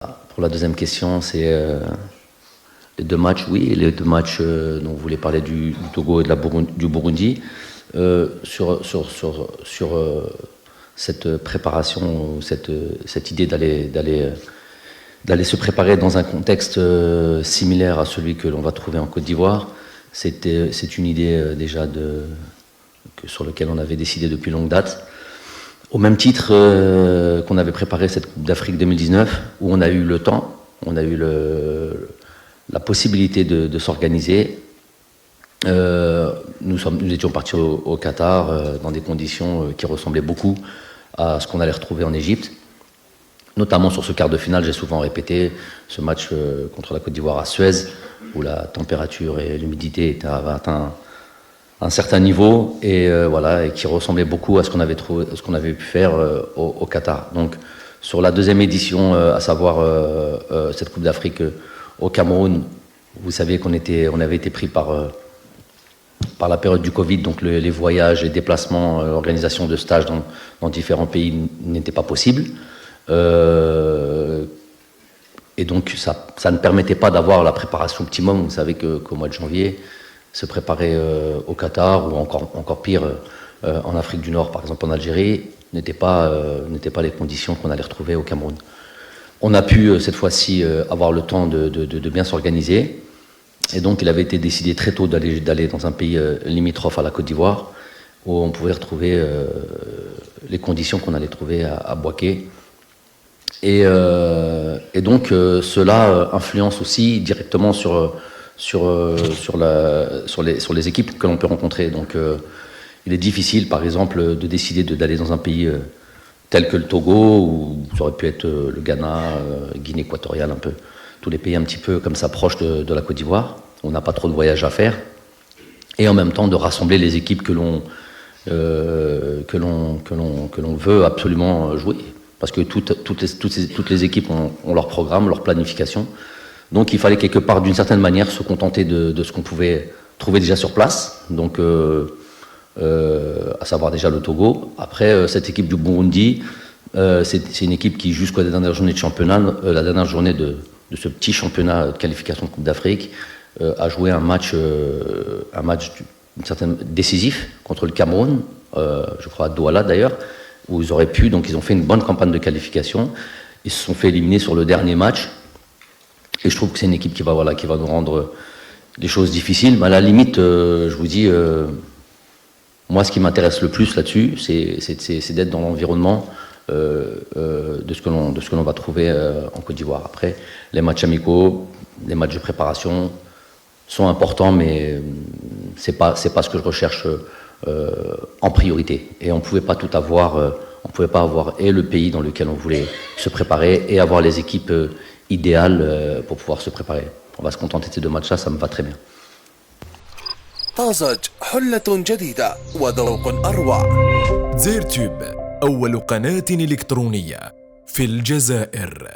Pour la deuxième question, c'est les deux matchs, oui, les deux matchs dont vous voulez parler du Togo et du Burundi. Sur cette préparation, cette idée d'aller se préparer dans un contexte similaire à celui que l'on va trouver en Côte d'Ivoire, c'est une idée déjà sur laquelle on avait décidé depuis longue date. Au même titre qu'on avait préparé cette Coupe d'Afrique 2019, où on a eu le temps, on a eu la possibilité de s'organiser. Nous étions partis au Qatar dans des conditions qui ressemblaient beaucoup à ce qu'on allait retrouver en Égypte. Notamment sur ce quart de finale, j'ai souvent répété, ce match contre la Côte d'Ivoire à Suez, où la température et l'humidité avaient atteint un certain niveau et qui ressemblait beaucoup à ce qu'on avait pu faire au Qatar. Donc sur la deuxième édition, à savoir cette Coupe d'Afrique au Cameroun, vous savez qu'on avait été pris par la période du Covid, donc les voyages, les déplacements, l'organisation de stages dans différents pays n'était pas possible. Et donc ça ne permettait pas d'avoir la préparation optimum. Vous savez qu'au mois de janvier, se préparer au Qatar ou encore pire en Afrique du Nord, par exemple en Algérie, n'étaient pas les conditions qu'on allait retrouver au Cameroun. On a pu cette fois-ci avoir le temps de bien s'organiser, et donc il avait été décidé très tôt d'aller dans un pays limitrophe à la Côte d'Ivoire, où on pouvait retrouver les conditions qu'on allait trouver à Bouaké. Et donc cela influence aussi directement sur les équipes que l'on peut rencontrer. Donc il est difficile, par exemple, de décider d'aller dans un pays tel que le Togo, ou ça aurait pu être le Ghana, Guinée équatoriale, un peu, tous les pays un petit peu comme ça proches de la Côte d'Ivoire. On n'a pas trop de voyages à faire. Et en même temps de rassembler les équipes que l'on veut absolument jouer. Parce que toutes les équipes ont leur programme, leur planification. Donc il fallait quelque part, d'une certaine manière, se contenter de ce qu'on pouvait trouver déjà sur place, donc à savoir déjà le Togo. Après, cette équipe du Burundi, c'est une équipe qui, jusqu'à la dernière journée de championnat, la dernière journée de ce petit championnat de qualification de Coupe d'Afrique, a joué un match décisif contre le Cameroun, je crois à Douala d'ailleurs, où ils auraient pu, donc ils ont fait une bonne campagne de qualification. Ils se sont fait éliminer sur le dernier match. Et je trouve que c'est une équipe qui va nous rendre des choses difficiles. Mais à la limite, je vous dis, moi, ce qui m'intéresse le plus là-dessus, c'est d'être dans l'environnement de ce que l'on va trouver en Côte d'Ivoire. Après, les matchs amicaux, les matchs de préparation sont importants, mais c'est pas ce que je recherche en priorité. Et on pouvait pas tout avoir. On pouvait pas avoir et le pays dans lequel on voulait se préparer et avoir les équipes idéal pour pouvoir se préparer. On va se contenter de ces deux matchs-là, ça me va très bien. طازج حلة جديدة وذوق أروع. زيرتوب أول قناة إلكترونية في الجزائر.